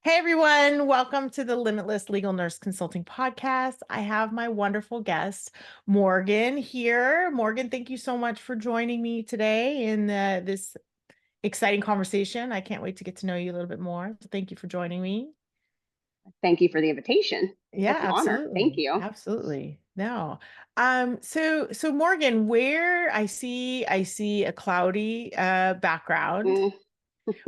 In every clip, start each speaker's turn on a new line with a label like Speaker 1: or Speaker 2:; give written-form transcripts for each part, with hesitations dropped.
Speaker 1: Hey everyone, welcome to the Limitless Legal Nurse Consulting Podcast. I have my wonderful guest, Morgan, here. Morgan, thank you so much for joining me today in this exciting conversation. I can't wait to get to know you a little bit more. So thank you for joining me.
Speaker 2: Thank you for the invitation.
Speaker 1: Yeah,
Speaker 2: It's an honor. Thank
Speaker 1: absolutely.
Speaker 2: you.
Speaker 1: Absolutely. No. So Morgan, where I see a cloudy background.
Speaker 2: Mm,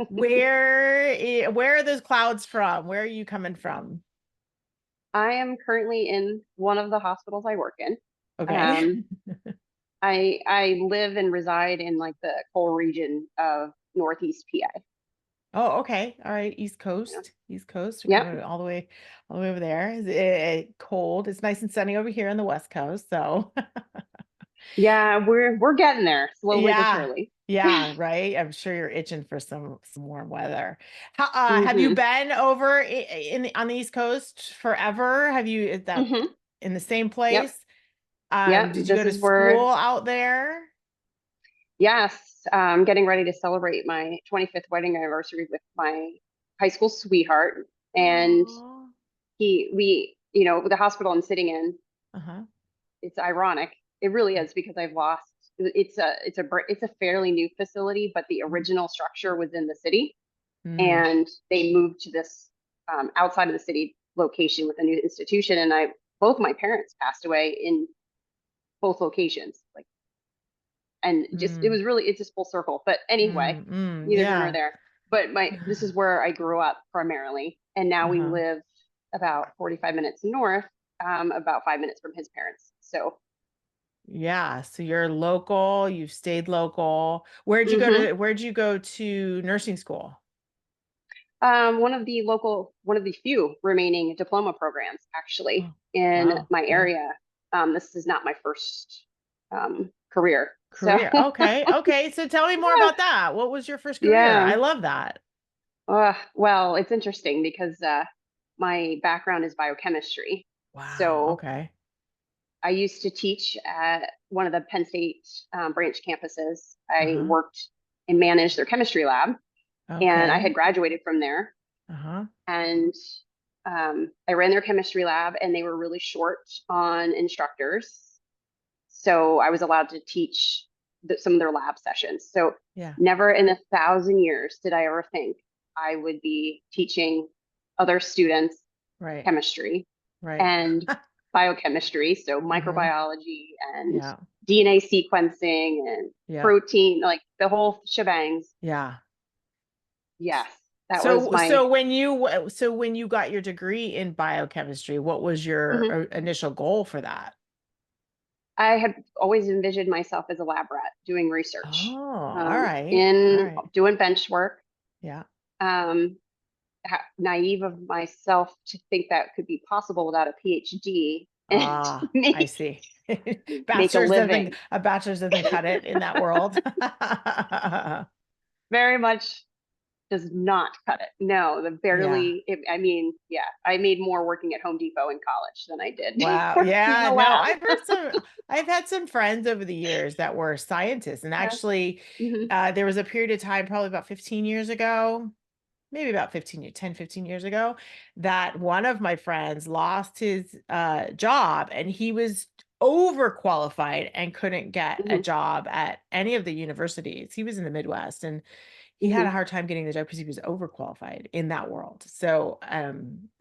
Speaker 1: Where are those clouds from? Where are you coming from?
Speaker 2: I am currently in one of the hospitals I work in.
Speaker 1: Okay.
Speaker 2: Um, I live and reside in like the coal region of Northeast PA.
Speaker 1: Oh, okay. All right. East
Speaker 2: Yeah.
Speaker 1: Coast. East Coast. We're
Speaker 2: Yep.
Speaker 1: coming all the way over there. Is it cold? It's nice and sunny over here on the West Coast. So
Speaker 2: Yeah, we're getting there slowly but
Speaker 1: yeah.
Speaker 2: surely.
Speaker 1: Yeah, right. I'm sure you're itching for some warm weather. Have you
Speaker 2: hmm
Speaker 1: been over on the East Coast forever? Is that
Speaker 2: hmm
Speaker 1: in the same
Speaker 2: Yep.
Speaker 1: place?
Speaker 2: Yep.
Speaker 1: Did you go
Speaker 2: This
Speaker 1: to
Speaker 2: is where,
Speaker 1: school out there?
Speaker 2: yes, I'm getting ready to celebrate my 25th wedding anniversary with my high school sweetheart. And
Speaker 1: Oh.
Speaker 2: the hospital I'm sitting in,
Speaker 1: Uh-huh.
Speaker 2: it's ironic. It really is because I've lost. It's a fairly new facility, but the original structure was in the city,
Speaker 1: Mm.
Speaker 2: and they moved to this outside of the city location with a new institution. And I both my parents passed away in both locations, like, and just it
Speaker 1: Mm.
Speaker 2: was really it's just full circle. But anyway,
Speaker 1: Mm. Mm.
Speaker 2: neither here nor
Speaker 1: Yeah.
Speaker 2: there. But my this is where I grew up primarily, and now we
Speaker 1: Uh-huh.
Speaker 2: live about 45 minutes north, about 5 minutes from his parents. So.
Speaker 1: Yeah, so you're local, you've stayed local.
Speaker 2: Mhm.
Speaker 1: Where'd you go to nursing school?
Speaker 2: One of the few remaining diploma programs actually
Speaker 1: Oh,
Speaker 2: in
Speaker 1: wow.
Speaker 2: my
Speaker 1: Yeah.
Speaker 2: area. This is not my first career. So,
Speaker 1: Career. Okay. Okay. So tell me more about that. What was your first career? I
Speaker 2: yeah.
Speaker 1: love that.
Speaker 2: Well, it's interesting because my background is biochemistry.
Speaker 1: Wow.
Speaker 2: So
Speaker 1: Okay.
Speaker 2: I used to teach at one of the Penn State branch campuses. I
Speaker 1: Uh-huh.
Speaker 2: worked and managed their chemistry lab, and I
Speaker 1: Okay.
Speaker 2: had graduated from there.
Speaker 1: Uh-huh.
Speaker 2: And I ran their chemistry lab, and they were really short on instructors. So I was allowed to teach some of their lab sessions. So
Speaker 1: Yeah.
Speaker 2: never in 1,000 years did I ever think I would be teaching other students
Speaker 1: Right.
Speaker 2: chemistry
Speaker 1: Right.
Speaker 2: and biochemistry, so
Speaker 1: Uh-huh.
Speaker 2: microbiology and
Speaker 1: Yeah.
Speaker 2: DNA sequencing and
Speaker 1: Yeah.
Speaker 2: protein, like the whole shebangs.
Speaker 1: Yeah.
Speaker 2: Yes, that was my.
Speaker 1: So when you got your degree in biochemistry, what was your
Speaker 2: Mhm.
Speaker 1: initial goal for that?
Speaker 2: I had always envisioned myself as a lab rat doing research,
Speaker 1: Oh, all right. All
Speaker 2: in
Speaker 1: right.
Speaker 2: doing bench work.
Speaker 1: Yeah.
Speaker 2: Um, Naive of myself to think that could be possible without a PhD and
Speaker 1: Ah, I
Speaker 2: make
Speaker 1: see.
Speaker 2: make a living.
Speaker 1: A bachelor's doesn't cut it in that world.
Speaker 2: Very much does not cut it. No, the
Speaker 1: Yeah.
Speaker 2: barely. I mean, yeah, I made more working at Home Depot in college than I did
Speaker 1: Wow.
Speaker 2: working in
Speaker 1: Yeah.
Speaker 2: a
Speaker 1: No,
Speaker 2: lab.
Speaker 1: I've had some friends over the years that were scientists. And
Speaker 2: Yeah.
Speaker 1: actually,
Speaker 2: hmm
Speaker 1: there was a period of time, probably about 15 years ago, maybe about 15 years ago, that one of my friends lost his job and he was overqualified and couldn't get a
Speaker 2: hmm
Speaker 1: job at any of the universities. He was in the Midwest and he had a
Speaker 2: hmm
Speaker 1: hard time getting the job because he was overqualified in that world. So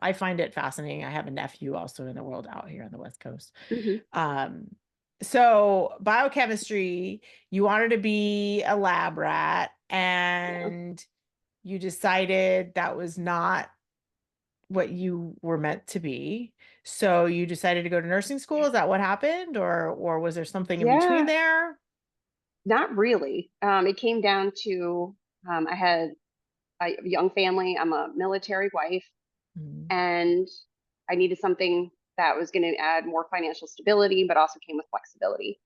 Speaker 1: I find it fascinating. I have a nephew also in the world out here on the West Coast.
Speaker 2: hmm
Speaker 1: Um, so biochemistry, you wanted to be a lab rat
Speaker 2: Yeah.
Speaker 1: and you decided that was not what you were meant to be. So you decided to go to nursing school. Is that what happened? Or was there something in between
Speaker 2: Yeah.
Speaker 1: there?
Speaker 2: Not really. It came down to I had a young family. I'm a military wife,
Speaker 1: Mhm,
Speaker 2: and I needed something that was going to add more financial stability, but also came with flexibility.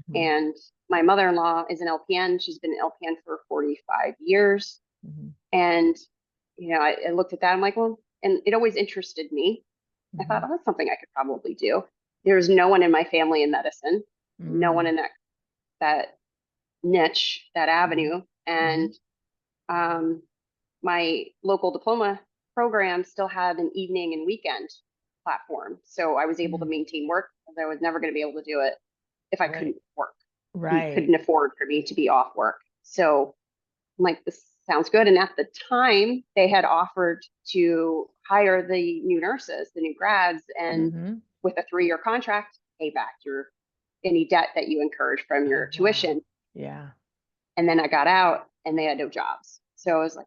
Speaker 1: mhm,
Speaker 2: And my mother-in-law is an LPN. She's been an LPN for 45 years.
Speaker 1: mhm,
Speaker 2: And, I looked at that. I'm like, well, and it always interested me. I thought,
Speaker 1: mhm,
Speaker 2: oh, that's something I could probably do. There's no one in my family in medicine, no one
Speaker 1: mm,
Speaker 2: in that niche, that
Speaker 1: mhm,
Speaker 2: avenue. And
Speaker 1: mhm,
Speaker 2: um, my local diploma program still had an evening and weekend platform. So I was able to maintain work because I was never going to be able to do it if I
Speaker 1: Right.
Speaker 2: couldn't work. You
Speaker 1: Right.
Speaker 2: couldn't afford for me to be off work. So I'm like, this sounds good. And at the time, they had offered to hire the new nurses, the new grads, and
Speaker 1: Mm-hmm.
Speaker 2: with a 3-year contract, pay back your any debt that you incurred from
Speaker 1: Oh,
Speaker 2: your
Speaker 1: wow.
Speaker 2: tuition.
Speaker 1: Yeah.
Speaker 2: And then I got out and they had no jobs. So I was like,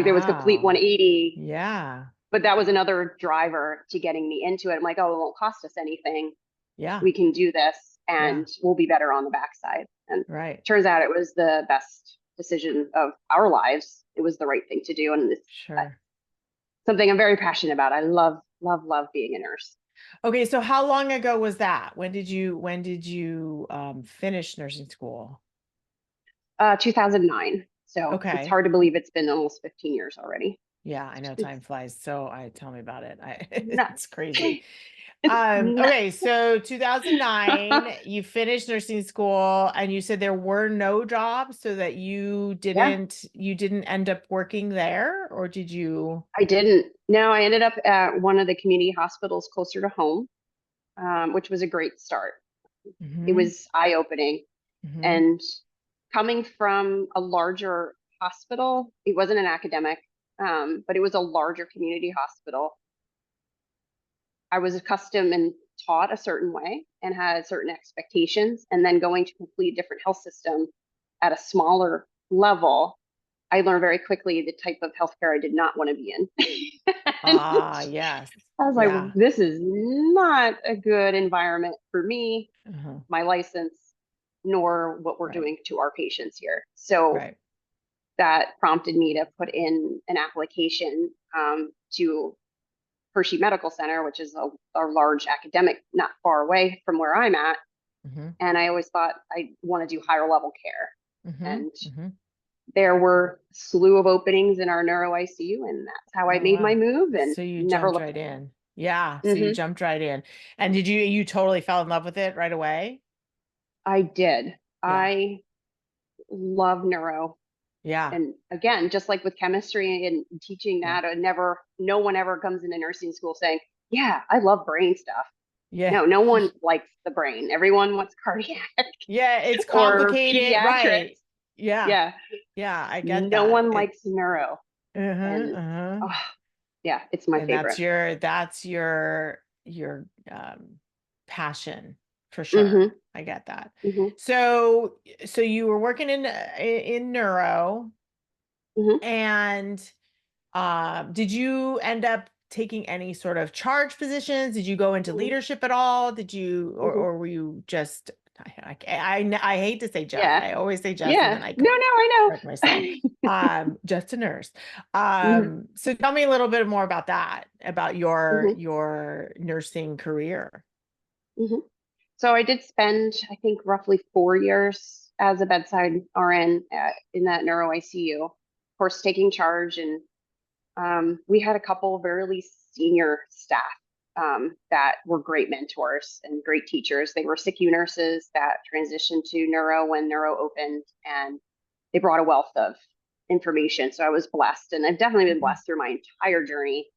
Speaker 2: there was complete
Speaker 1: Wow.
Speaker 2: 180,
Speaker 1: Yeah.
Speaker 2: but that was another driver to getting me into it. I'm like, oh, it won't cost us anything.
Speaker 1: Yeah.
Speaker 2: We can do this
Speaker 1: Yeah.
Speaker 2: and we'll be better on the backside. And
Speaker 1: Right.
Speaker 2: turns out it was the best decision of our lives. It was the right thing to do. And it's
Speaker 1: Sure.
Speaker 2: something I'm very passionate about. I love, love, love being a nurse.
Speaker 1: Okay, so how long ago was that? When did you finish nursing school?
Speaker 2: 2009. So it's
Speaker 1: Okay.
Speaker 2: hard to believe it's been almost 15 years already.
Speaker 1: Yeah, I know
Speaker 2: It's
Speaker 1: time flies. So I tell me about it. It's
Speaker 2: nuts.
Speaker 1: crazy.
Speaker 2: It's nuts.
Speaker 1: Okay, so 2009, you finished nursing school and you said there were no jobs so that
Speaker 2: Yeah,
Speaker 1: you didn't end up working there, or did you?
Speaker 2: I didn't. No, I ended up at one of the community hospitals closer to home, which was a great start. It
Speaker 1: Hmm.
Speaker 2: was eye-opening.
Speaker 1: Hmm.
Speaker 2: And coming from a larger hospital, it wasn't an academic, but it was a larger community hospital. I was accustomed and taught a certain way and had certain expectations. And then going to a completely different health system at a smaller level, I learned very quickly the type of healthcare I did not want to be in. And
Speaker 1: Ah, yes.
Speaker 2: I was like,
Speaker 1: Yeah.
Speaker 2: this is not a good environment for me,
Speaker 1: Uh-huh.
Speaker 2: my license, nor what we're
Speaker 1: Right.
Speaker 2: doing to our patients here. So
Speaker 1: Right.
Speaker 2: that prompted me to put in an application to Hershey Medical Center, which is a large academic, not far away from where I'm at.
Speaker 1: Hmm.
Speaker 2: And I always thought I want to do higher level care.
Speaker 1: Hmm.
Speaker 2: And
Speaker 1: Hmm.
Speaker 2: there were a slew of openings in our neuro ICU, and that's how I
Speaker 1: Oh,
Speaker 2: made my
Speaker 1: wow.
Speaker 2: move and
Speaker 1: So you
Speaker 2: never
Speaker 1: jumped
Speaker 2: looked
Speaker 1: right
Speaker 2: back.
Speaker 1: in. Yeah. So you
Speaker 2: Hmm.
Speaker 1: jumped right in. And you totally fell in love with it right away?
Speaker 2: I did.
Speaker 1: Yeah.
Speaker 2: I love neuro.
Speaker 1: Yeah.
Speaker 2: And again, just like with chemistry and teaching
Speaker 1: Yeah.
Speaker 2: that, no one ever comes into nursing school saying, yeah, I love brain stuff.
Speaker 1: Yeah.
Speaker 2: No, no one likes the brain. Everyone wants cardiac
Speaker 1: Yeah. It's
Speaker 2: or
Speaker 1: complicated.
Speaker 2: pediatrics.
Speaker 1: Right. Yeah.
Speaker 2: Yeah,
Speaker 1: Yeah. I get
Speaker 2: no
Speaker 1: that.
Speaker 2: one likes neuro.
Speaker 1: Uh-huh.
Speaker 2: And
Speaker 1: Uh-huh.
Speaker 2: oh, yeah, it's my
Speaker 1: And
Speaker 2: favorite.
Speaker 1: that's your passion for sure.
Speaker 2: Hmm.
Speaker 1: I get that.
Speaker 2: Hmm.
Speaker 1: So so you were working in neuro,
Speaker 2: Hmm.
Speaker 1: and did you end up taking any sort of charge positions? Did you go into
Speaker 2: Hmm.
Speaker 1: leadership at all? Did you,
Speaker 2: Hmm.
Speaker 1: or were you just, I hate to say just,
Speaker 2: Yeah,
Speaker 1: I always say just, and
Speaker 2: yeah.
Speaker 1: then I
Speaker 2: No, no, I
Speaker 1: correct myself.
Speaker 2: know.
Speaker 1: Just a nurse.
Speaker 2: Hmm.
Speaker 1: So tell me a little bit more about that, about
Speaker 2: Hmm.
Speaker 1: your nursing career.
Speaker 2: Hmm. So I did spend, I think, roughly 4 years as a bedside RN in that neuro ICU, of course, taking charge. And we had a couple of really senior staff that were great mentors and great teachers. They were SICU nurses that transitioned to neuro when neuro opened, and they brought a wealth of information. So I was blessed, and I've definitely been
Speaker 1: Mhm.
Speaker 2: blessed through my entire journey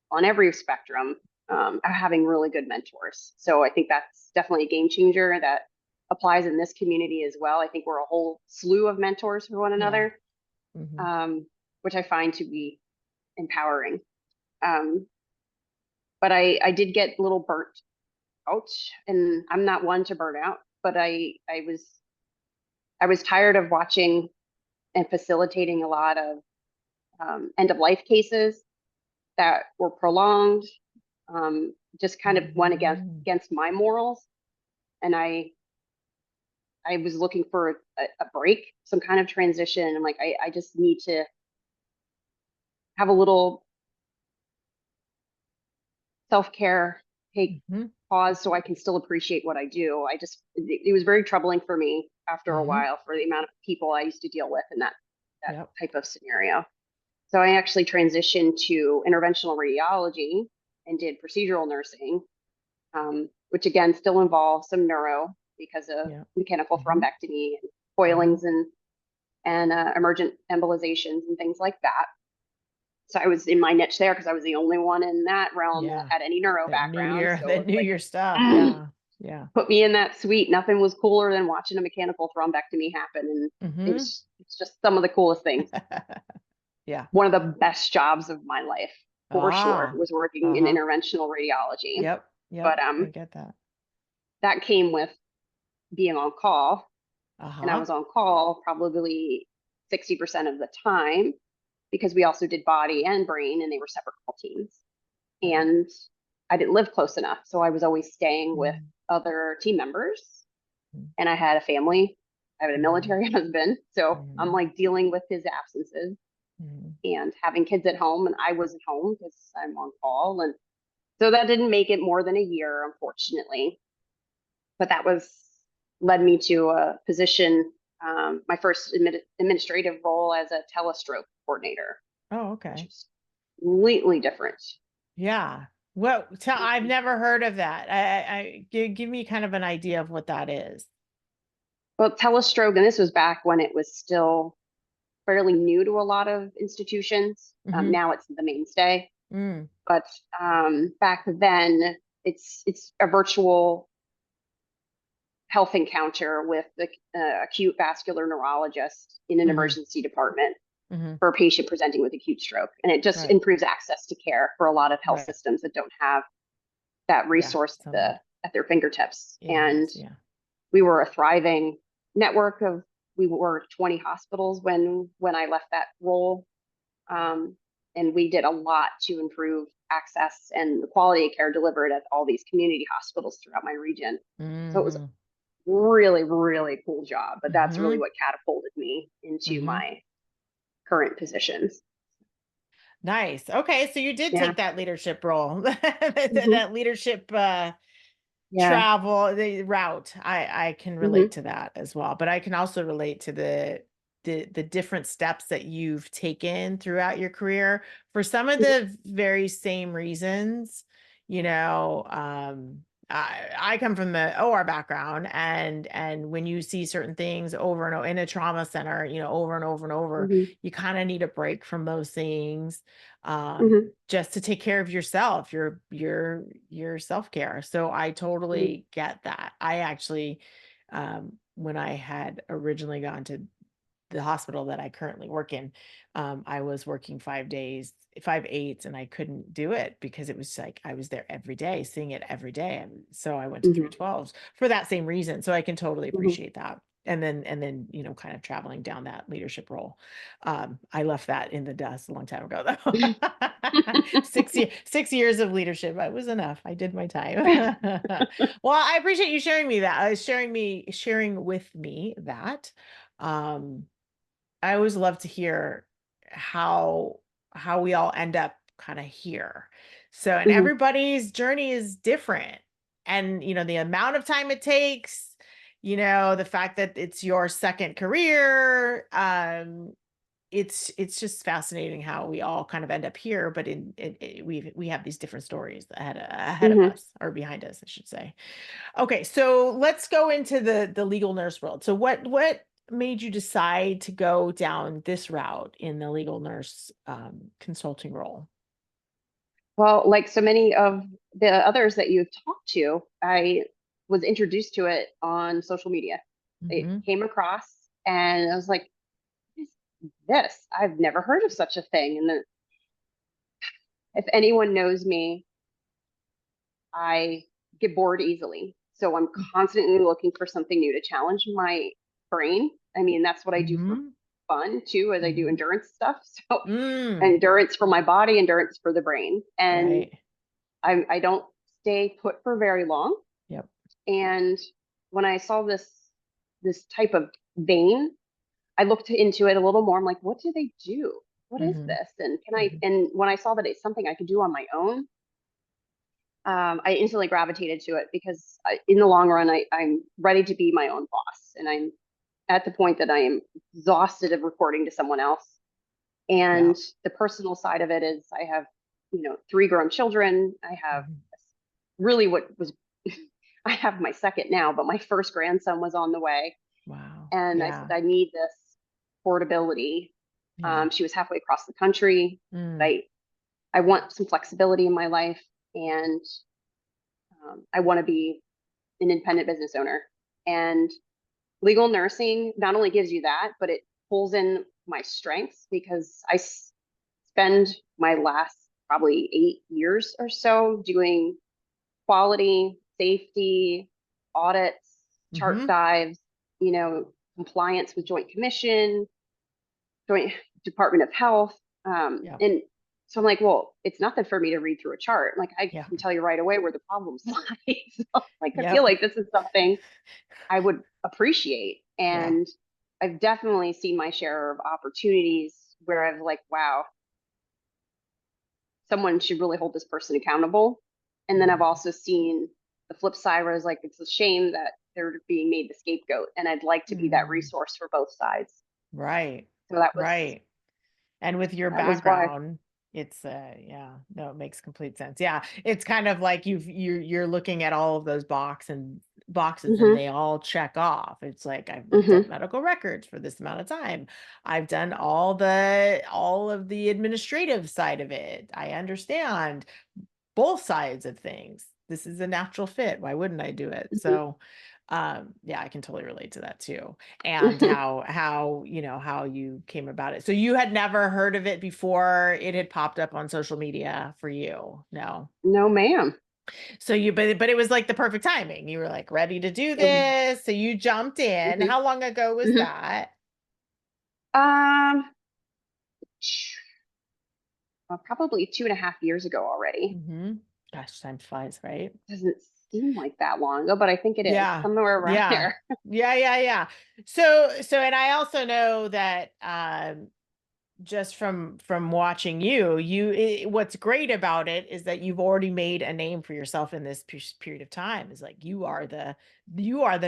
Speaker 2: on every spectrum, having really good mentors. So I think that's definitely a game changer that applies in this community as well. I think we're a whole slew of mentors for one
Speaker 1: Yeah.
Speaker 2: another,
Speaker 1: Hmm.
Speaker 2: which I find to be empowering. Um, but I did get a little burnt out, and I'm not one to burn out, but I was tired of watching and facilitating a lot of end of life cases that were prolonged, just kind of went
Speaker 1: Hmm.
Speaker 2: against my morals. And I was looking for a break, some kind of transition. I'm like, I just need to have a little self-care, take
Speaker 1: Hmm.
Speaker 2: pause so I can still appreciate what I do. It was very troubling for me after a
Speaker 1: Hmm.
Speaker 2: while for the amount of people I used to deal with in that
Speaker 1: Yep.
Speaker 2: type of scenario. So I actually transitioned to interventional radiology and did procedural nursing, which again still involves some neuro because of
Speaker 1: Yep.
Speaker 2: mechanical
Speaker 1: Hmm.
Speaker 2: thrombectomy and
Speaker 1: Hmm.
Speaker 2: coilings and emergent embolizations and things like that. So I was in my niche there because I was the only one in that realm that
Speaker 1: Yeah.
Speaker 2: had any neuro
Speaker 1: That knew
Speaker 2: background.
Speaker 1: your
Speaker 2: So
Speaker 1: that
Speaker 2: it's
Speaker 1: knew
Speaker 2: like,
Speaker 1: your stuff. Yeah. Yeah.
Speaker 2: put me in that suite. Nothing was cooler than watching a mechanical thrombectomy happen. And
Speaker 1: Mm-hmm.
Speaker 2: it's just some of the coolest things.
Speaker 1: Yeah.
Speaker 2: One of the best jobs of my life, for sure,
Speaker 1: Ah.
Speaker 2: was working in
Speaker 1: Uh-huh.
Speaker 2: interventional radiology.
Speaker 1: Yep.
Speaker 2: But
Speaker 1: Yep. I get that.
Speaker 2: that came with being on call, and I
Speaker 1: Uh-huh.
Speaker 2: was on call probably 60% of the time because we also did body and brain, and they were separate call teams.
Speaker 1: Right.
Speaker 2: And I didn't live close enough, so I was always staying with
Speaker 1: Mm-hmm.
Speaker 2: other team members, and I had a family. I had a
Speaker 1: Mm-hmm.
Speaker 2: military husband, so I'm
Speaker 1: Mm-hmm.
Speaker 2: like dealing with his absences
Speaker 1: Mm-hmm.
Speaker 2: and having kids at home, and I wasn't home because I'm on call, and so that didn't make it more than a year, unfortunately. But that was led me to a position, my first administrative role as a telestroke coordinator,
Speaker 1: Oh,
Speaker 2: which
Speaker 1: okay.
Speaker 2: was completely different.
Speaker 1: Yeah. Well, I've
Speaker 2: Mhm.
Speaker 1: never heard of that. Give me kind of an idea of what that is.
Speaker 2: Well, telestroke, and this was back when it was still fairly new to a lot of institutions.
Speaker 1: Mm-hmm.
Speaker 2: Now it's the mainstay,
Speaker 1: Mm.
Speaker 2: but back then it's a virtual health encounter with the acute vascular neurologist in an
Speaker 1: Mm-hmm.
Speaker 2: emergency department
Speaker 1: Mm-hmm.
Speaker 2: for a patient presenting with acute stroke. And it just
Speaker 1: Right.
Speaker 2: improves access to care for a lot of health
Speaker 1: Right.
Speaker 2: systems that don't have that
Speaker 1: Yeah.
Speaker 2: resource
Speaker 1: Some
Speaker 2: at their fingertips.
Speaker 1: in
Speaker 2: And
Speaker 1: house. Yeah.
Speaker 2: we were a thriving network of we were 20 hospitals when I left that role. Um, and we did a lot to improve access and the quality of care delivered at all these community hospitals throughout my region. So it was
Speaker 1: Mm-hmm.
Speaker 2: really, really cool job. But that's really
Speaker 1: Mm-hmm.
Speaker 2: what catapulted me into
Speaker 1: Mm-hmm.
Speaker 2: my current positions.
Speaker 1: Nice. Okay, so you did
Speaker 2: Yeah.
Speaker 1: take that leadership role,
Speaker 2: Hmm.
Speaker 1: that leadership
Speaker 2: Yeah.
Speaker 1: travel the route. I can relate
Speaker 2: Hmm.
Speaker 1: to that as well, but I can also relate to the different steps that you've taken throughout your career for some of the very same reasons. You know, I come from the OR background, and when you see certain things over and over in a trauma center, you know, over and over and over,
Speaker 2: Hmm.
Speaker 1: you kind of need a break from those things,
Speaker 2: Hmm.
Speaker 1: just to take care of yourself, your self-care. So I
Speaker 2: Hmm.
Speaker 1: totally get that. I actually, when I had originally gone to the hospital that I currently work in, I was working 5 days, 5 eights, and I couldn't do it because it was like I was there every day, seeing it every day. And so I went to
Speaker 2: Hmm.
Speaker 1: 312s for that same reason. So I can totally
Speaker 2: Hmm.
Speaker 1: appreciate that. And then, you know, kind of traveling down that leadership role. I left that in the dust a long time ago, though. 6 years of leadership. It was enough. I did my time. Well, I appreciate you sharing me that. Sharing with me that. Um, I always love to hear how we all end up kind of here. So, and
Speaker 2: Hmm.
Speaker 1: everybody's journey is different. And, you know, the amount of time it takes, you know, the fact that it's your second career, it's just fascinating how we all kind of end up here, but we have these different stories ahead of
Speaker 2: Hmm.
Speaker 1: us, or behind us, I should say. Okay, so let's go into the legal nurse world. So what made you decide to go down this route in the legal nurse consulting role?
Speaker 2: Well, like so many of the others that you've talked to, I was introduced to it on social media. It
Speaker 1: Hmm.
Speaker 2: came across, and I was like, what is this? I've never heard of such a thing. And then, if anyone knows me, I get bored easily. So I'm constantly looking for something new to challenge my brain. I mean, that's what I do for
Speaker 1: Hmm.
Speaker 2: fun too, as I do
Speaker 1: Hmm.
Speaker 2: endurance stuff. So
Speaker 1: Mm,
Speaker 2: endurance for my body, endurance for the brain. And
Speaker 1: right.
Speaker 2: I don't stay put for very long.
Speaker 1: Yep.
Speaker 2: And when I saw this type of vein, I looked into it a little more. I'm like, what do they do? What is
Speaker 1: Hmm.
Speaker 2: this? And can I?
Speaker 1: Hmm.
Speaker 2: And when I saw that it's something I could do on my own, I instantly gravitated to it because in the long run, I'm ready to be my own boss, and I'm at the point that I am exhausted of reporting to someone else.
Speaker 1: Yeah.
Speaker 2: And the personal side of it is, I have, three grown children. I have
Speaker 1: Mhm.
Speaker 2: really what was I have my second now, but my first grandson was on the way.
Speaker 1: Wow.
Speaker 2: And I said,
Speaker 1: Yeah.
Speaker 2: I need this portability
Speaker 1: Yeah.
Speaker 2: She was halfway across the country.
Speaker 1: Mm.
Speaker 2: I want some flexibility in my life, and I want to be an independent business owner. And legal nursing not only gives you that, but it pulls in my strengths because spend my last probably 8 years or so doing quality, safety, audits, chart
Speaker 1: Mm-hmm.
Speaker 2: dives, compliance with Joint Commission, Joint Department of Health.
Speaker 1: Yeah.
Speaker 2: And so I'm like, well, it's nothing for me to read through a chart. Like I
Speaker 1: Yeah.
Speaker 2: can tell you right away where the problems lie. So like I feel
Speaker 1: Yep.
Speaker 2: like this is something I would appreciate.
Speaker 1: Yeah.
Speaker 2: And I've definitely seen my share of opportunities where I've like, wow, someone should really hold this person accountable. And then I've
Speaker 1: Mm.
Speaker 2: also seen the flip side where I was like, it's a shame that they're being made the scapegoat. And I'd like to be that
Speaker 1: Mm.
Speaker 2: resource for both sides.
Speaker 1: Right.
Speaker 2: So that was
Speaker 1: Right. And with your
Speaker 2: that was why.
Speaker 1: background, it's yeah, no, it makes complete sense. Yeah. It's kind of like you're looking at all of those boxes and
Speaker 2: Hmm.
Speaker 1: they all check off. It's like I've looked at
Speaker 2: Hmm.
Speaker 1: medical records for this amount of time. I've done all of the administrative side of it. I understand both sides of things. This is a natural fit. Why wouldn't I do it?
Speaker 2: Hmm.
Speaker 1: So yeah, I can totally relate to that too. And how you came about it. So you had never heard of it before it had popped up on social media for you. No.
Speaker 2: No, ma'am.
Speaker 1: So but it was like the perfect timing. You were like ready to do
Speaker 2: It,
Speaker 1: this. So you jumped in.
Speaker 2: mhm,
Speaker 1: How long ago was
Speaker 2: mhm.
Speaker 1: that?
Speaker 2: Um, Probably 2.5 years ago already.
Speaker 1: Hmm. Gosh, time flies, right?
Speaker 2: Doesn't seem like that long ago, but I think it is
Speaker 1: Yeah.
Speaker 2: somewhere around
Speaker 1: Yeah.
Speaker 2: there.
Speaker 1: Yeah, yeah, yeah. So and I also know that just from watching what's great about it is that you've already made a name for yourself in this period of time. Is like you are the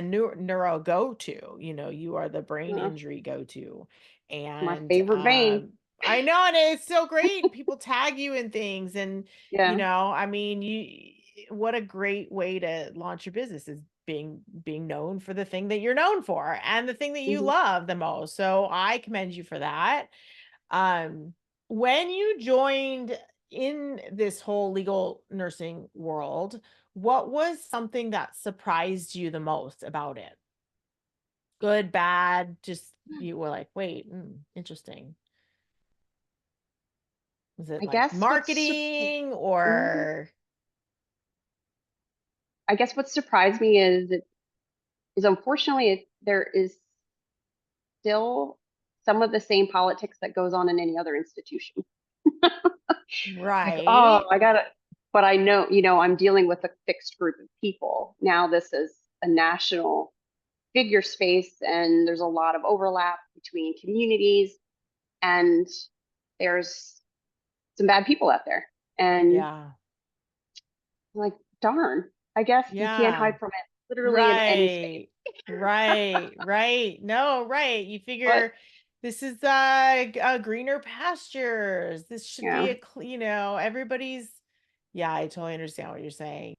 Speaker 1: neuro go-to, you are the brain
Speaker 2: Uh,
Speaker 1: injury go-to.
Speaker 2: my
Speaker 1: And
Speaker 2: favorite vein.
Speaker 1: I know, and it's so great. People tag you in things, and
Speaker 2: Yeah.
Speaker 1: I mean, what a great way to launch your business is being known for the thing that you're known for and the thing that you
Speaker 2: Hmm.
Speaker 1: love the most. So I commend you for that. um, when you joined in this whole legal nursing world, what was something that surprised you the most about it? Good, bad, just you were like, wait, interesting. Was it
Speaker 2: I
Speaker 1: like
Speaker 2: guess
Speaker 1: marketing
Speaker 2: mhm.
Speaker 1: or
Speaker 2: I guess what surprised me is unfortunately there is still some of the same politics that goes on in any other institution. Like, oh,
Speaker 1: right?
Speaker 2: I gotta, but I know, I'm dealing with a fixed group of people. Now this is a national figure space, and there's a lot of overlap between communities, and there's some bad people out there. And
Speaker 1: Yeah.
Speaker 2: like, darn, I guess you can't
Speaker 1: Yeah.
Speaker 2: hide from it literally in any space.
Speaker 1: Right. Right. Right. No, right. You
Speaker 2: But
Speaker 1: figure this is greener pastures. This should be
Speaker 2: yeah.
Speaker 1: everybody's. Yeah, I totally understand what you're saying.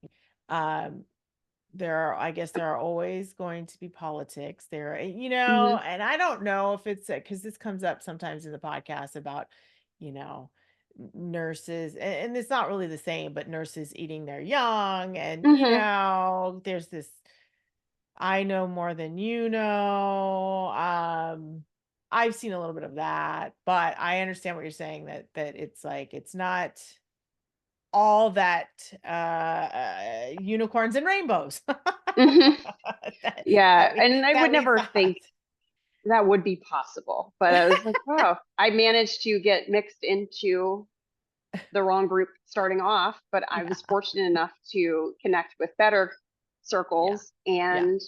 Speaker 1: Um I guess there are always going to be politics there,
Speaker 2: Hmm.
Speaker 1: and I don't know if it's because this comes up sometimes in the podcast about, you know, nurses, and it's not really the same, but nurses eating their young, and
Speaker 2: Hmm.
Speaker 1: there's this I know more than you know. I've seen a little bit of that, but I understand what you're saying, that it's like it's not all that unicorns and rainbows
Speaker 2: Hmm.
Speaker 1: that,
Speaker 2: Yeah.
Speaker 1: that we
Speaker 2: And I
Speaker 1: that
Speaker 2: would
Speaker 1: we
Speaker 2: never
Speaker 1: thought.
Speaker 2: think that would be possible. But I was like, wow, I managed to get mixed into the wrong group starting off, but I
Speaker 1: Yeah,
Speaker 2: was fortunate enough to connect with better
Speaker 1: yeah,
Speaker 2: circles
Speaker 1: yeah,
Speaker 2: and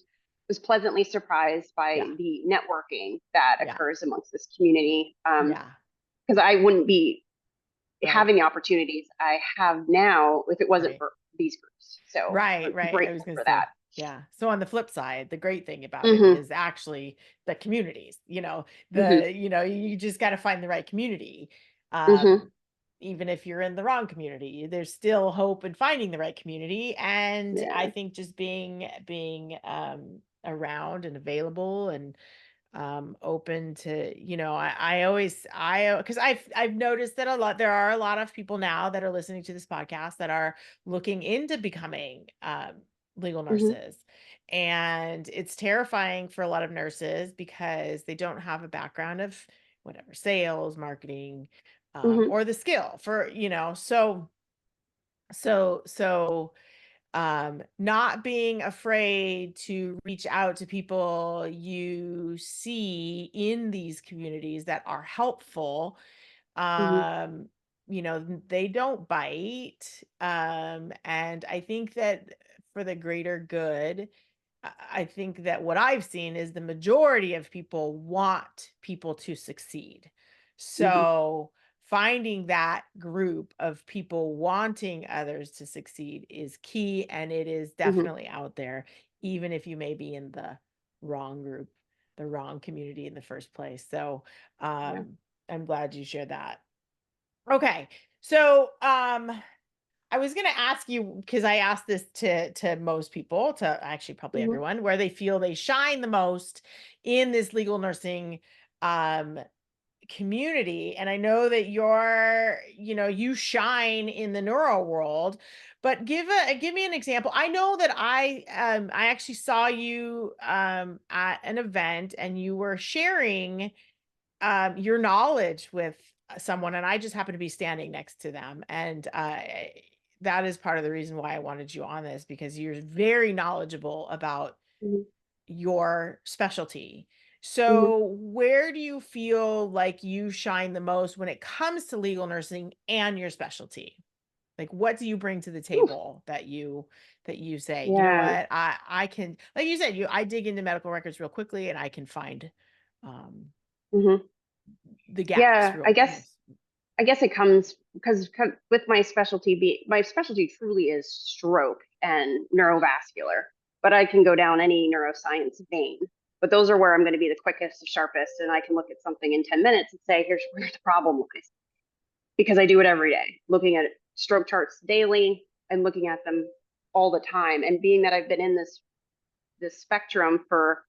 Speaker 2: was pleasantly surprised by
Speaker 1: yeah,
Speaker 2: the networking that
Speaker 1: yeah,
Speaker 2: occurs amongst this community.
Speaker 1: yeah.
Speaker 2: Because I wouldn't be
Speaker 1: Right,
Speaker 2: having the opportunities I have now if it wasn't
Speaker 1: right.
Speaker 2: for these groups. So
Speaker 1: Right,
Speaker 2: I'm
Speaker 1: right. I was
Speaker 2: grateful
Speaker 1: gonna
Speaker 2: for that.
Speaker 1: say, yeah. So on the flip side, the great thing about it
Speaker 2: Hmm.
Speaker 1: is actually the communities,
Speaker 2: Hmm.
Speaker 1: you just got to find the right community.
Speaker 2: Hmm.
Speaker 1: Even if you're in the wrong community, there's still hope in finding the right community. And I
Speaker 2: Yeah.
Speaker 1: think just being around and available and open to, because I've noticed that there are a lot of people now that are listening to this podcast that are looking into becoming legal
Speaker 2: Hmm.
Speaker 1: nurses. And it's terrifying for a lot of nurses because they don't have a background of whatever sales, marketing,
Speaker 2: Hmm.
Speaker 1: or the skill for, so not being afraid to reach out to people you see in these communities that are helpful.
Speaker 2: Hmm.
Speaker 1: um they don't bite, and I think that for the greater good, I think that what I've seen is the majority of people want people to succeed.
Speaker 2: Hmm.
Speaker 1: So finding that group of people wanting others to succeed is key, and it is
Speaker 2: Hmm.
Speaker 1: definitely out there, even if you may be in the wrong group, the wrong community in the first place. So
Speaker 2: Yeah.
Speaker 1: I'm glad you shared that. Okay. So I was going to ask you, because I asked this to most people, to actually probably
Speaker 2: Hmm.
Speaker 1: everyone, where they feel they shine the most in this legal nursing um community. And I know that you shine in the neuro world, but give me an example. I know that I actually saw you at an event, and you were sharing your knowledge with someone, and I just happened to be standing next to them. And that is part of the reason why I wanted you on this, because you're very knowledgeable about
Speaker 2: Hmm.
Speaker 1: your specialty.
Speaker 2: Hmm.
Speaker 1: So, where do you feel like you shine the most when it comes to legal nursing and your specialty? Like, what do you bring to the table that you say, you know
Speaker 2: Yeah.
Speaker 1: what, I can, like you said, I dig into medical records real quickly, and I can find um
Speaker 2: Hmm.
Speaker 1: the gaps
Speaker 2: Yeah.
Speaker 1: real.
Speaker 2: I guess it comes because with my specialty truly is stroke and neurovascular, but I can go down any neuroscience vein. But those are where I'm going to be the quickest, the sharpest, and I can look at something in 10 minutes and say, here's where the problem lies. Because I do it every day, looking at stroke charts daily and looking at them all the time. And being that I've been in this spectrum for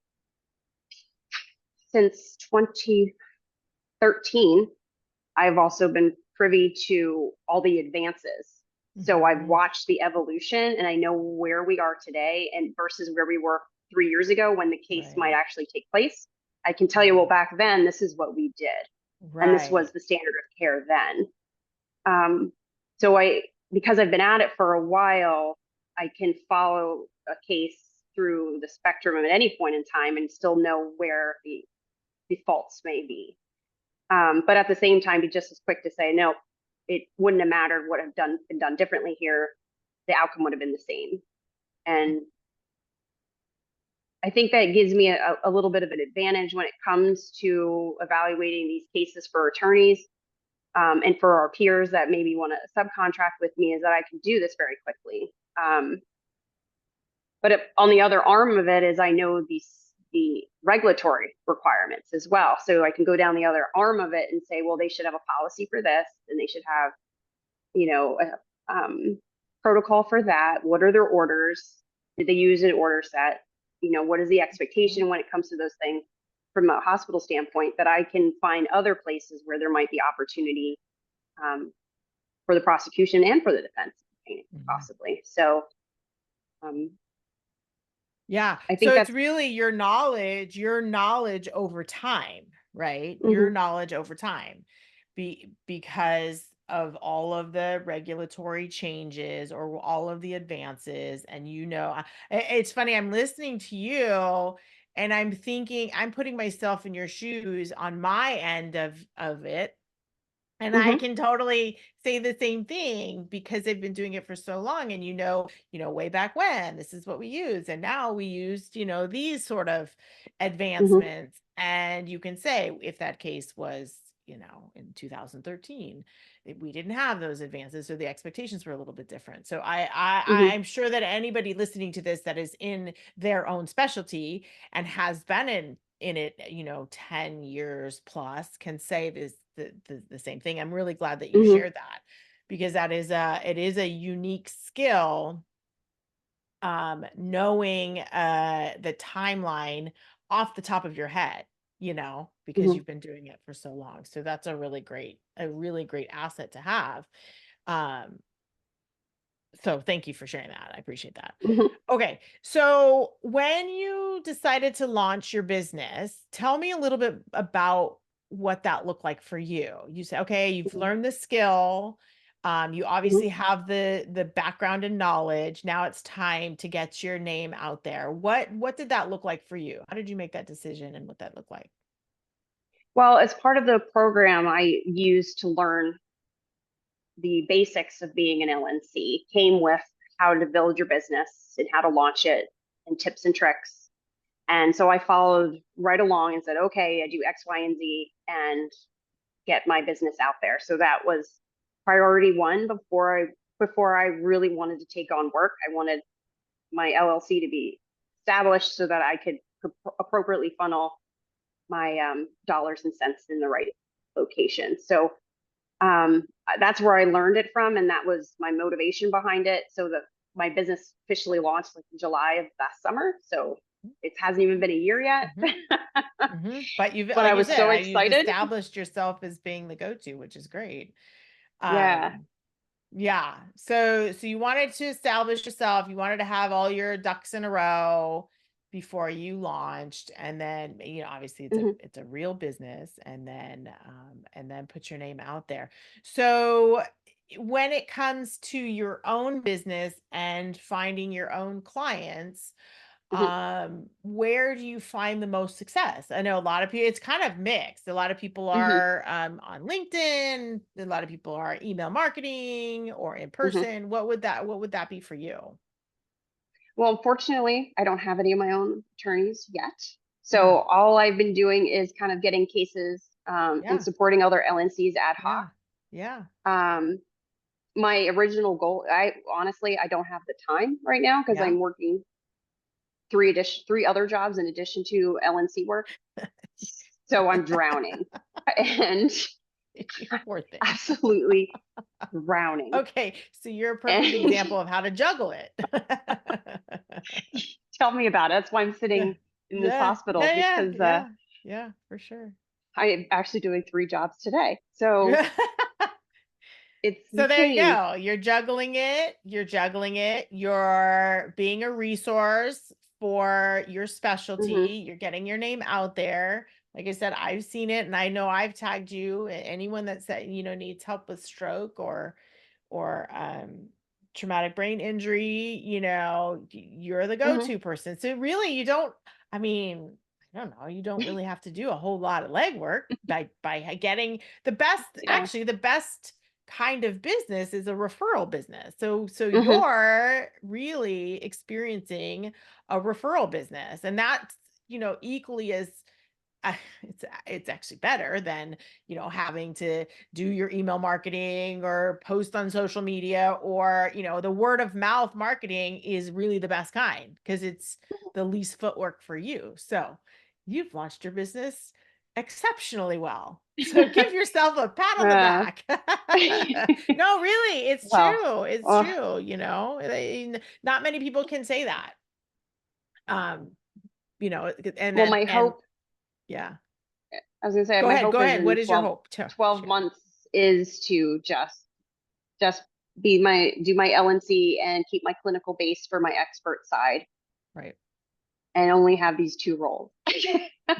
Speaker 2: since 2013, I've also been privy to all the advances. So I've
Speaker 1: Mhm.
Speaker 2: watched the evolution and I know where we are today and versus where we were 3 years ago when the case might
Speaker 1: Right.
Speaker 2: actually take place. I can tell you, well,
Speaker 1: Right.
Speaker 2: back then, this is what we did. And this was
Speaker 1: Right.
Speaker 2: the standard of care then. Um, so because I've been at it for a while, I can follow a case through the spectrum at any point in time and still know where the faults may be. But at the same time, be just as quick to say, no, it wouldn't have mattered what have been done differently here. The outcome would have been the same. And I think that gives me a little bit of an advantage when it comes to evaluating these cases for attorneys, and for our peers that maybe want to subcontract with me, is that I can do this very quickly. But on the other arm of it is I know the regulatory requirements as well. So I can go down the other arm of it and say, well, they should have a policy for this, and they should have, a protocol for that. What are their orders? Did they use an order set? What is the
Speaker 1: Mhm.
Speaker 2: expectation when it comes to those things from a hospital standpoint, that I can find other places where there might be opportunity, um, for the prosecution and for the defense,
Speaker 1: Mhm.
Speaker 2: possibly. So um,
Speaker 1: Yeah.
Speaker 2: I
Speaker 1: So
Speaker 2: think
Speaker 1: it's
Speaker 2: that's.
Speaker 1: really your knowledge over time, right? Your
Speaker 2: Mhm.
Speaker 1: knowledge over time. Because of all of the regulatory changes or all of the advances. And it's funny, I'm listening to you, and I'm thinking, I'm putting myself in your shoes on my end of it. And I
Speaker 2: Mhm.
Speaker 1: can totally say the same thing because they've been doing it for so long. And way back when, this is what we used. And now we used, these sort of
Speaker 2: Mhm.
Speaker 1: advancements. And you can say if that case was, in 2013, we didn't have those advances, so the expectations were a little bit different. So
Speaker 2: Mhm.
Speaker 1: I'm sure that anybody listening to this that is in their own specialty and has been in it, 10 years plus, can say the same thing. I'm really glad that you
Speaker 2: Mhm.
Speaker 1: shared that, because it is a unique skill, knowing the timeline off the top of your head. because
Speaker 2: Mhm.
Speaker 1: you've been doing it for so long. So that's a really great asset to have. Um, so thank you for sharing that. I appreciate that.
Speaker 2: Mhm.
Speaker 1: Okay. So when you decided to launch your business, tell me a little bit about what that looked like for you. You said, okay, you've
Speaker 2: Mhm.
Speaker 1: learned the skill. You
Speaker 2: Mhm.
Speaker 1: obviously have the background and knowledge. Now it's time to get your name out there. What did that look like for you? How did you make that decision and what that looked like?
Speaker 2: Well, as part of the program I used to learn the basics of being an LNC, came with how to build your business and how to launch it and tips and tricks. And so I followed right along and said, okay, I do X, Y, and Z and get my business out there. So that was priority one before I really wanted to take on work. I wanted my LLC to be established so that I could appropriately funnel my dollars and cents in the right location. So that's where I learned it from, and that was my motivation behind it. So that my business officially launched like in July of last summer. So it hasn't even been a year yet,
Speaker 1: Mhm. But you've,
Speaker 2: but I
Speaker 1: like you
Speaker 2: was
Speaker 1: said,
Speaker 2: so
Speaker 1: you've
Speaker 2: excited.
Speaker 1: established yourself as being the go-to, which is great.
Speaker 2: Yeah.
Speaker 1: Um, yeah. So you wanted to establish yourself, you wanted to have all your ducks in a row before you launched, and then, obviously
Speaker 2: Hmm.
Speaker 1: it's a real business, and then put your name out there. So when it comes to your own business and finding your own clients,
Speaker 2: Hmm.
Speaker 1: where do you find the most success? I know a lot of people, it's kind of mixed. A lot of people
Speaker 2: Hmm.
Speaker 1: are on LinkedIn, a lot of people are email marketing or in
Speaker 2: Hmm.
Speaker 1: person. What would that be for you?
Speaker 2: Well, unfortunately, I don't have any of my own attorneys yet. So
Speaker 1: Mm,
Speaker 2: all I've been doing is kind of getting cases and
Speaker 1: yeah,
Speaker 2: supporting other LNCs ad hoc.
Speaker 1: yeah, yeah,
Speaker 2: Um, my original goal, I honestly, I don't have the time right now because
Speaker 1: yeah.
Speaker 2: I'm working three other jobs in addition to LNC work. So I'm drowning and
Speaker 1: You poor thing.
Speaker 2: absolutely drowning.
Speaker 1: Okay, so you're a perfect
Speaker 2: And
Speaker 1: example of how to juggle it.
Speaker 2: tell me about it. That's why I'm
Speaker 1: Yeah,
Speaker 2: sitting in this
Speaker 1: yeah,
Speaker 2: hospital
Speaker 1: yeah, yeah,
Speaker 2: because
Speaker 1: yeah, yeah, for sure.
Speaker 2: I am actually doing three jobs today. So it's
Speaker 1: So there you
Speaker 2: insane.
Speaker 1: go. You're being a resource for your
Speaker 2: Hmm.
Speaker 1: specialty. You're getting your name out there. Like I said, I've seen it and I know I've tagged you. Anyone that said, needs help with stroke or traumatic brain injury, you're the
Speaker 2: Hmm.
Speaker 1: go-to person. So really you don't, I mean, I don't know, you don't really have to do a whole lot of legwork by getting
Speaker 2: Yeah.
Speaker 1: the best kind of business is a referral business. So
Speaker 2: Hmm.
Speaker 1: you're really experiencing a referral business, and that's, equally as it's actually better than, having to do your email marketing or post on social media, or, the word of mouth marketing is really the best kind because it's the least footwork for you. So you've launched your business exceptionally well. So give yourself a pat on the
Speaker 2: uh,
Speaker 1: back. No, really, it's
Speaker 2: well,
Speaker 1: true. It's
Speaker 2: oh,
Speaker 1: true. Not many people can say that. Um, and
Speaker 2: well,
Speaker 1: then,
Speaker 2: my
Speaker 1: and
Speaker 2: hope,
Speaker 1: yeah.
Speaker 2: I was gonna say,
Speaker 1: Go
Speaker 2: my
Speaker 1: ahead,
Speaker 2: hope
Speaker 1: go
Speaker 2: is
Speaker 1: ahead.
Speaker 2: in
Speaker 1: What is your hope?
Speaker 2: twelve
Speaker 1: Share.
Speaker 2: months is to just do my LNC and keep my clinical base for my expert side
Speaker 1: Right.
Speaker 2: and only have these two roles.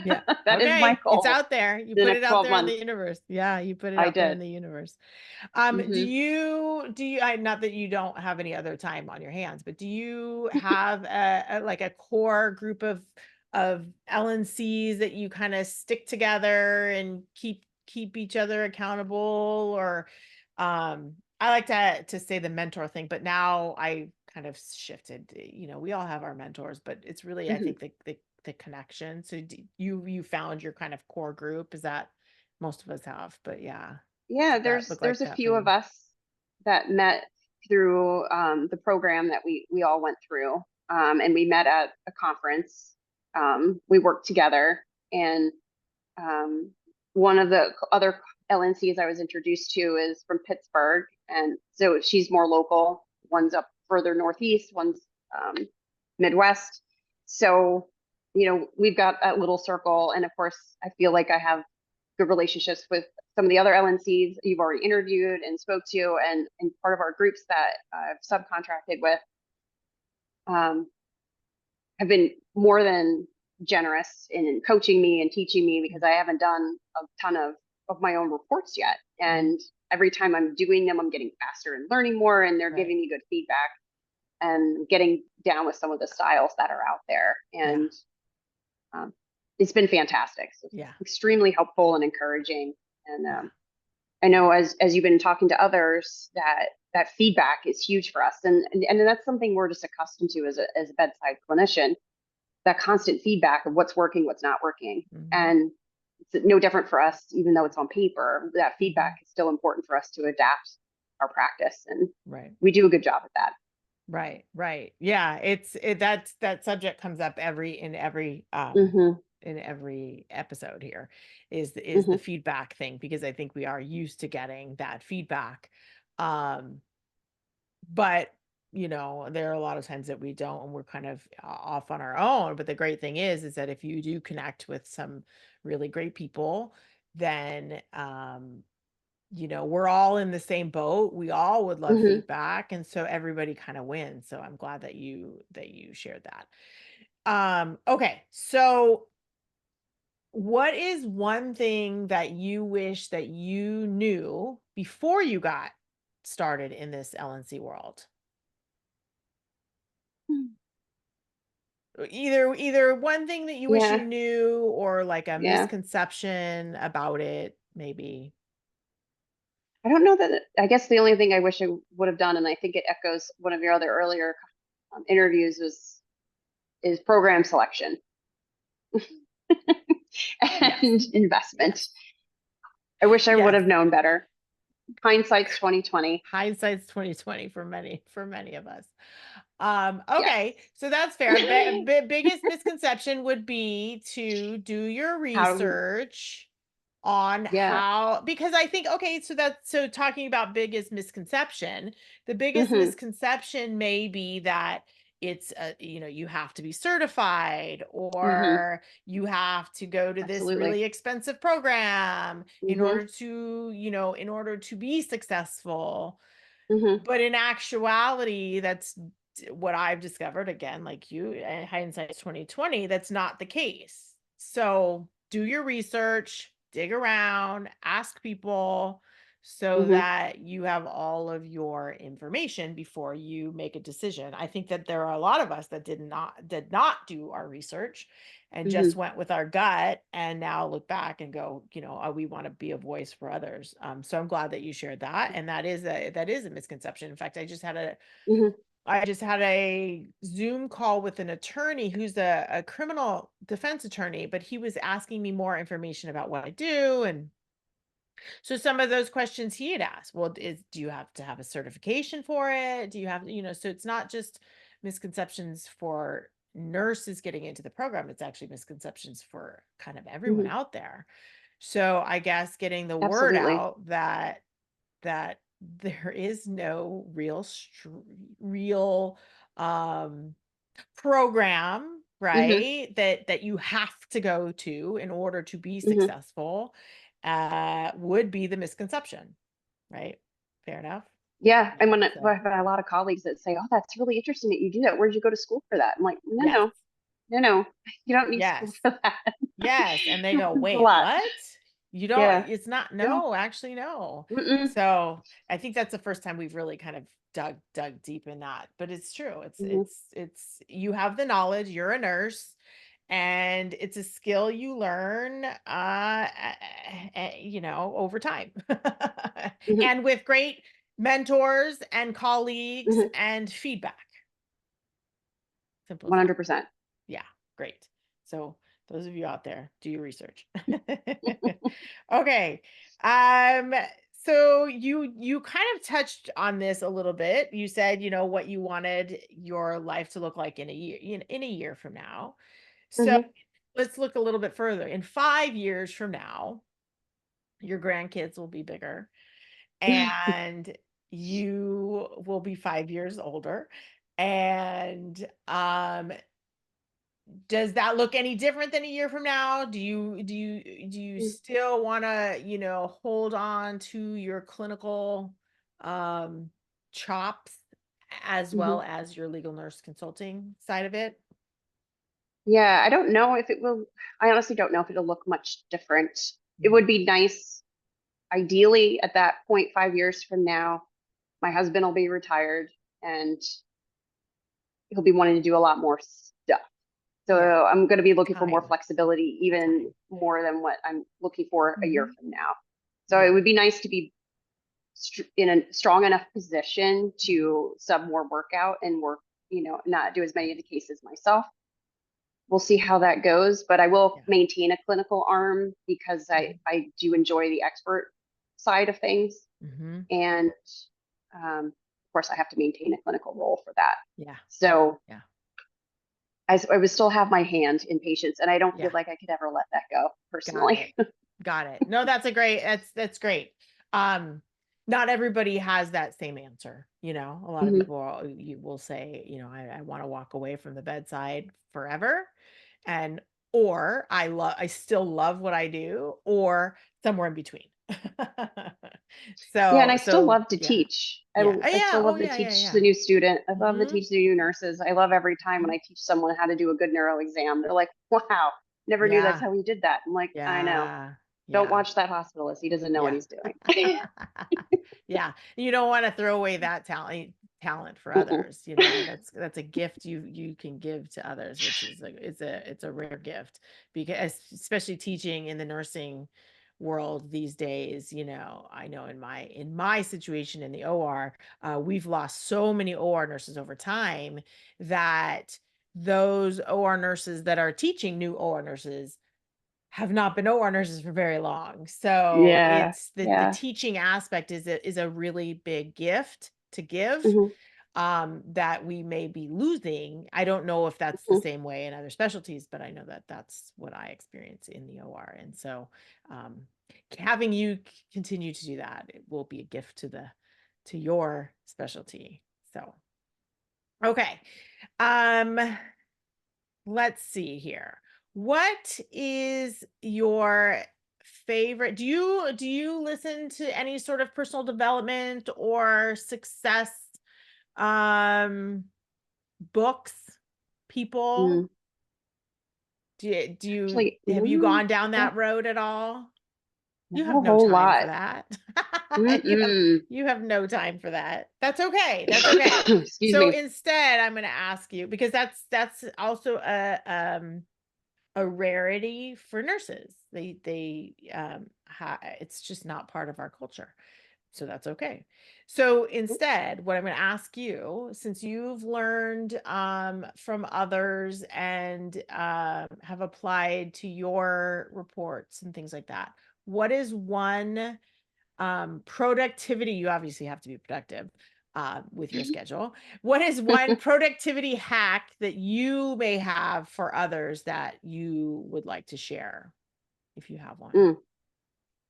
Speaker 1: Yeah.
Speaker 2: That is my
Speaker 1: Okay. It's
Speaker 2: goal
Speaker 1: out there. You
Speaker 2: the
Speaker 1: put it
Speaker 2: next
Speaker 1: out
Speaker 2: 12
Speaker 1: there in the
Speaker 2: months.
Speaker 1: universe. Yeah, you put it
Speaker 2: I
Speaker 1: out there in
Speaker 2: did.
Speaker 1: the universe.
Speaker 2: Hmm.
Speaker 1: Do you, not that you don't have any other time on your hands, but do you have like a core group of LNCs that you kind of stick together and keep each other accountable? Or I like to say the mentor thing, but now I kind of shifted. We all have our mentors, but it's really, I
Speaker 2: Hmm.
Speaker 1: think, the connection. So you found your kind of core group. Is that most of us have? But yeah,
Speaker 2: Yeah,
Speaker 1: did that look like
Speaker 2: there's a
Speaker 1: that for
Speaker 2: few of
Speaker 1: you?
Speaker 2: us that met through the program that we all went through, and we met at a conference. We worked together, and um, one of the other LNCs I was introduced to is from Pittsburgh, and so she's more local. One's up further northeast, one's um, Midwest. So we've got that little circle. And of course, I feel like I have good relationships with some of the other LNCs you've already interviewed and spoke to, and part of our groups that I've subcontracted with um, have been more than generous in coaching me and teaching me, because I haven't done a ton of my own reports yet. And every time I'm doing them, I'm getting faster and learning more, and they're giving me good feedback and getting down with some of the styles that are out there. And it's been fantastic. So extremely helpful and encouraging. And I know as you've been talking to others, that feedback is huge for us. And that's something we're just accustomed to as a bedside clinician, that constant feedback of what's working, what's not working. And it's no different for us, even though it's on paper. That feedback is still important for us to adapt our practice. And we do a good job at that.
Speaker 1: Right. Yeah. That subject comes up in every episode here is the feedback thing, because I think we are used to getting that feedback. But there are a lot of times that we don't, and we're kind of off on our own. But the great thing is that if you do connect with some really great people, then we're all in the same boat. We all would love feedback, and so everybody kind of wins. So I'm glad that you shared that. Okay, so what is one thing that you wish that you knew before you got started in this LNC world? Either one thing that you wish you knew, or like a misconception about it, maybe.
Speaker 2: I don't know that. I guess the only thing I wish I would have done, and I think it echoes one of your other earlier interviews, is program selection and investment. I wish I would have known better. Hindsight's 2020.
Speaker 1: Hindsight's 2020 for many of us. Okay, so that's fair. Biggest misconception would be to do your research on how, because I think, okay, so talking about biggest misconception, the biggest misconception may be that it's you have to be certified, or you have to go to this really expensive program in order to be successful. But in actuality, that's what I've discovered, again, like you, hindsight's 2020, that's not the case. So do your research, dig around, ask people, so that you have all of your information before you make a decision. I think that there are a lot of us that did not do our research and just went with our gut, and now look back and go, we want to be a voice for others. So I'm glad that you shared that. And that is a misconception. In fact, I just had a Zoom call with an attorney who's a criminal defense attorney, but he was asking me more information about what I do. And so some of those questions he had asked, well, do you have to have a certification for it? Do you have, so it's not just misconceptions for nurses getting into the program. It's actually misconceptions for kind of everyone out there. So I guess getting the word out that there is no real program, right? That you have to go to in order to be successful, would be the misconception, right? Fair enough.
Speaker 2: Yeah. And I've had a lot of colleagues that say, "Oh, that's really interesting that you do that. Where'd you go to school for that?" I'm like, no, you don't need school for that.
Speaker 1: Yes. And they go, wait, what? You don't, it's not,
Speaker 2: No.
Speaker 1: actually, no. So I think that's the first time we've really kind of dug deep in that, but it's true. It's, you have the knowledge, you're a nurse, and it's a skill you learn, over time, and with great mentors and colleagues and feedback. Simple.
Speaker 2: 100%.
Speaker 1: Yeah, great. So those of you out there, do your research. Okay. So you kind of touched on this a little bit. You said, what you wanted your life to look like in a year, in a year from now. So let's look a little bit further. In 5 years from now, your grandkids will be bigger, and you will be 5 years older. And does that look any different than a year from now? Do you
Speaker 2: Mm.
Speaker 1: still want to, hold on to your clinical um chops as
Speaker 2: Mhm.
Speaker 1: well as your legal nurse consulting side of it?
Speaker 2: Yeah, I don't know if it will. I honestly don't know if it'll look much different. It
Speaker 1: Mm.
Speaker 2: would be nice, ideally, at that point, 5 years from now, my husband will be retired and he'll be wanting to do a lot more stuff. So
Speaker 1: Yeah,
Speaker 2: I'm going to be looking for more
Speaker 1: time,
Speaker 2: flexibility, even
Speaker 1: time.
Speaker 2: more than what I'm looking for a year
Speaker 1: Hmm.
Speaker 2: from now. So it
Speaker 1: Yeah.
Speaker 2: would be nice to be in a strong enough position to sub more workout and work, not do as many of the cases myself. We'll see how that goes, but I will
Speaker 1: Yeah.
Speaker 2: maintain a clinical arm because
Speaker 1: Mhm.
Speaker 2: I do enjoy the expert side of things.
Speaker 1: Mhm.
Speaker 2: And of course, I have to maintain a clinical role for that.
Speaker 1: Yeah.
Speaker 2: So
Speaker 1: Yeah.
Speaker 2: I would still have my hand in patients, and I don't feel
Speaker 1: Yeah.
Speaker 2: like I could ever let that go
Speaker 1: Got
Speaker 2: personally.
Speaker 1: it. Got it. No, that's great. Um, Not everybody has that same answer. A lot of
Speaker 2: Mhm.
Speaker 1: people you will say, I want to walk away from the bedside forever, and or I still love what I do, or somewhere in between.
Speaker 2: Yeah, and I still
Speaker 1: So
Speaker 2: love to
Speaker 1: yeah.
Speaker 2: teach.
Speaker 1: Yeah.
Speaker 2: I
Speaker 1: Yeah.
Speaker 2: still
Speaker 1: Oh
Speaker 2: love to
Speaker 1: yeah, yeah,
Speaker 2: teach the
Speaker 1: yeah.
Speaker 2: new student. I love to
Speaker 1: Mhm.
Speaker 2: teach the new nurses. I love every time when
Speaker 1: Mhm.
Speaker 2: I teach someone how to do a good neuro exam. They're like, "Wow, never knew that's
Speaker 1: Yeah.
Speaker 2: how he did that." I'm like, "I know.
Speaker 1: Yeah.
Speaker 2: Don't
Speaker 1: Yeah.
Speaker 2: watch that hospitalist. He doesn't know what
Speaker 1: Yeah.
Speaker 2: he's doing."
Speaker 1: Yeah, you don't wanna throw away that talent for
Speaker 2: Mm-mm.
Speaker 1: others, that's a gift you can give to others, which is it's a rare gift because especially teaching in the nursing world these days, I know in my situation in the OR, we've lost so many OR nurses over time that those OR nurses that are teaching new OR nurses have not been OR nurses for very long. So
Speaker 2: Yeah,
Speaker 1: it's the
Speaker 2: yeah.
Speaker 1: teaching aspect is a really big gift to give,
Speaker 2: Hmm.
Speaker 1: that we may be losing. I don't know if that's the
Speaker 2: Hmm.
Speaker 1: same way in other specialties, but I know that that's what I experience in the OR. And so um, having you continue to do that, it will be a gift to your specialty. So okay. Um Let's see here. What is your favorite? Do you listen to any sort of personal development or success um books, people?
Speaker 2: Mm. Actually,
Speaker 1: Have you
Speaker 2: no,
Speaker 1: gone down
Speaker 2: not
Speaker 1: that road at all? You
Speaker 2: not
Speaker 1: have
Speaker 2: a
Speaker 1: no
Speaker 2: whole
Speaker 1: time for
Speaker 2: lot.
Speaker 1: that. You have
Speaker 2: Mm-mm.
Speaker 1: you have no time for that. That's okay. That's okay.
Speaker 2: Excuse
Speaker 1: So
Speaker 2: me.
Speaker 1: instead, I'm going to ask you because that's also a rarity for nurses. It's just not part of our culture. So that's okay. So instead, what I'm going to ask you, since you've learned from others and have applied to your reports and things like that, what is one productivity? You obviously have to be productive with your schedule. What is one productivity hack that you may have for others that you would like to share if you have one?
Speaker 2: Mm.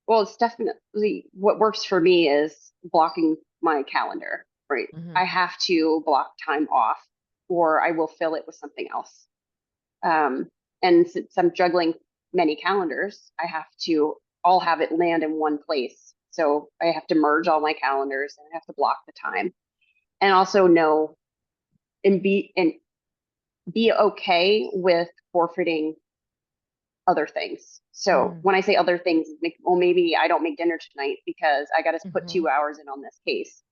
Speaker 2: Well, it's definitely what works for me is blocking my calendar, right?
Speaker 1: Hmm.
Speaker 2: I have to block time off or I will fill it with something else. Um, and since I'm juggling many calendars, I have to all have it land in one place. So I have to merge all my calendars and I have to block the time and also know and be okay with forfeiting other things. So
Speaker 1: Mm-hmm.
Speaker 2: when I say other things, well, maybe I don't make dinner tonight because I got to put
Speaker 1: Mm-hmm.
Speaker 2: 2 hours in on this case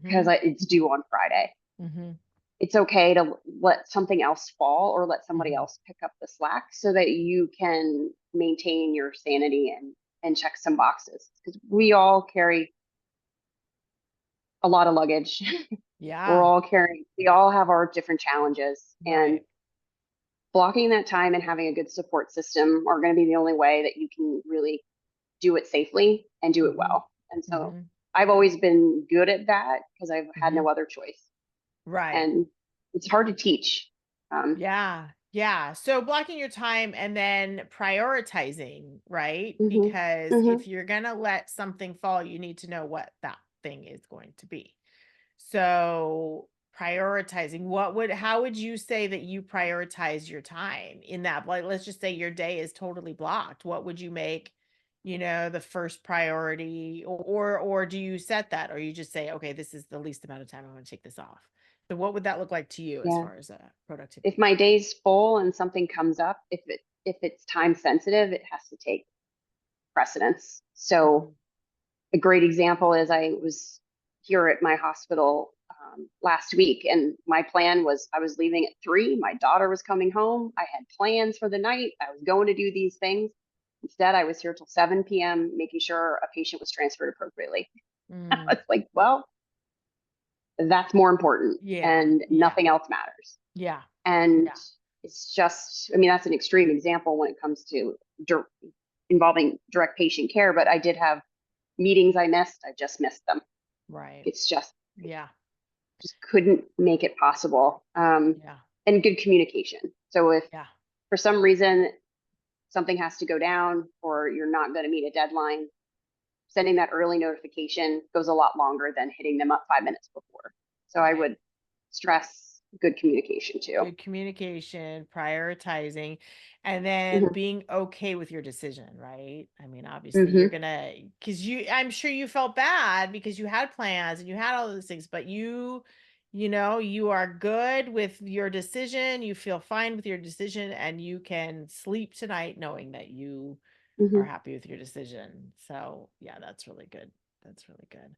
Speaker 2: because
Speaker 1: Mm-hmm.
Speaker 2: it's due on Friday.
Speaker 1: Mm-hmm.
Speaker 2: It's okay to let something else fall or let somebody
Speaker 1: Mm-hmm.
Speaker 2: else pick up the slack so that you can maintain your sanity and check some boxes because we all carry a lot of luggage.
Speaker 1: Yeah.
Speaker 2: We all have our different challenges, and
Speaker 1: Right.
Speaker 2: blocking that time and having a good support system are going to be the only way that you can really do it safely and do it
Speaker 1: Mm-hmm.
Speaker 2: well. And so
Speaker 1: Mm-hmm.
Speaker 2: I've always been good at that because I've had
Speaker 1: Mm-hmm.
Speaker 2: no other choice.
Speaker 1: Right.
Speaker 2: And it's hard to teach. Um,
Speaker 1: Yeah. Yeah. So blocking your time and then prioritizing, right?
Speaker 2: hmm.
Speaker 1: Because
Speaker 2: Hmm.
Speaker 1: if you're going to let something fall, you need to know what that thing is going to be. So prioritizing, how would you say that you prioritize your time in that? Like, let's just say your day is totally blocked. What would you make, the first priority, or do you set that, or you just say, okay, this is the least amount of time I'm going to take this off? So what would that look like to you as
Speaker 2: Yeah.
Speaker 1: far as
Speaker 2: If
Speaker 1: productivity?
Speaker 2: my day's full and something comes up, if it's time sensitive, it has to take precedence. So
Speaker 1: Mhm.
Speaker 2: a great example is I was here at my hospital last week, and my plan was I was leaving at 3. My daughter was coming home. I had plans for the night. I was going to do these things. Instead, I was here till 7 p.m. making sure a patient was transferred appropriately. I
Speaker 1: Mm,
Speaker 2: was like, well, that's more important,
Speaker 1: yeah,
Speaker 2: and
Speaker 1: yeah,
Speaker 2: nothing else matters.
Speaker 1: yeah,
Speaker 2: And
Speaker 1: yeah.
Speaker 2: it's just, I mean, that's an extreme example when it comes to involving direct patient care, but I did have meetings I missed. I just missed them.
Speaker 1: Right.
Speaker 2: It's
Speaker 1: Yeah,
Speaker 2: just couldn't make it possible.
Speaker 1: yeah,
Speaker 2: And good communication. So if
Speaker 1: yeah.
Speaker 2: for some reason something has to go down or you're not going to meet a deadline, sending that early notification goes a lot longer than hitting them up 5 minutes before. So I
Speaker 1: Right.
Speaker 2: would stress good communication too.
Speaker 1: Good communication, prioritizing, and then
Speaker 2: Hmm.
Speaker 1: being okay with your decision, right? I mean, obviously you're
Speaker 2: Hmm.
Speaker 1: gonna, because I'm sure you felt bad because you had plans and you had all those things, but you are good with your decision. You feel fine with your decision, and you can sleep tonight knowing that you are
Speaker 2: Hmm.
Speaker 1: happy with your decision. So, yeah, that's really good. That's really good.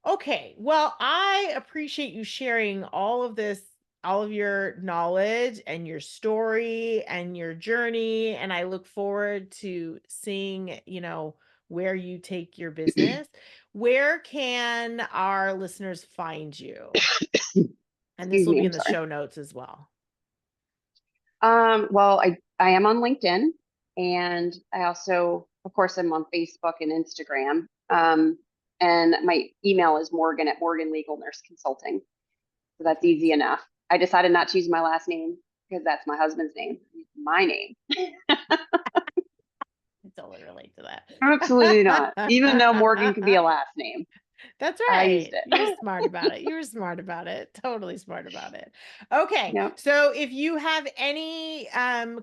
Speaker 1: Okay. Well, I appreciate you sharing all of this, all of your knowledge and your story and your journey. And I look forward to seeing, where you take your business. Where can our listeners find you? And this
Speaker 2: Excuse
Speaker 1: will
Speaker 2: me,
Speaker 1: be
Speaker 2: I'm
Speaker 1: in the
Speaker 2: sorry.
Speaker 1: show notes as well.
Speaker 2: Well, I am on LinkedIn, and I also, of course, I'm on Facebook and Instagram. And my email is Morgan at Morgan Legal Nurse Consulting. So that's easy
Speaker 1: Perfect.
Speaker 2: enough. I decided not to use my last name because that's my husband's name. My name.
Speaker 1: I totally relate to
Speaker 2: Absolutely not.
Speaker 1: that.
Speaker 2: Even though Morgan could be a last name,
Speaker 1: That's
Speaker 2: I used
Speaker 1: right. You're
Speaker 2: it.
Speaker 1: smart about it. You were smart about it. Totally smart about it. Okay.
Speaker 2: Yep.
Speaker 1: So if you have any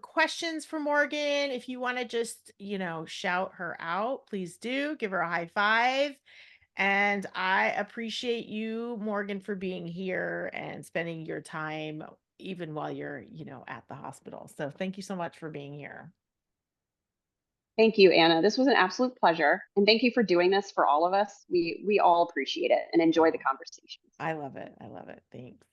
Speaker 1: questions for Morgan, if you want to just, shout her out, please do. Give her a high five. And I appreciate you, Morgan, for being here and spending your time even while you're, at the hospital. So thank you so much for being here.
Speaker 2: Thank you, Anna. This was an absolute pleasure. And thank you for doing this for all of us. We all appreciate it and enjoy the
Speaker 1: Oh,
Speaker 2: conversations.
Speaker 1: I love it. I love it. Thanks.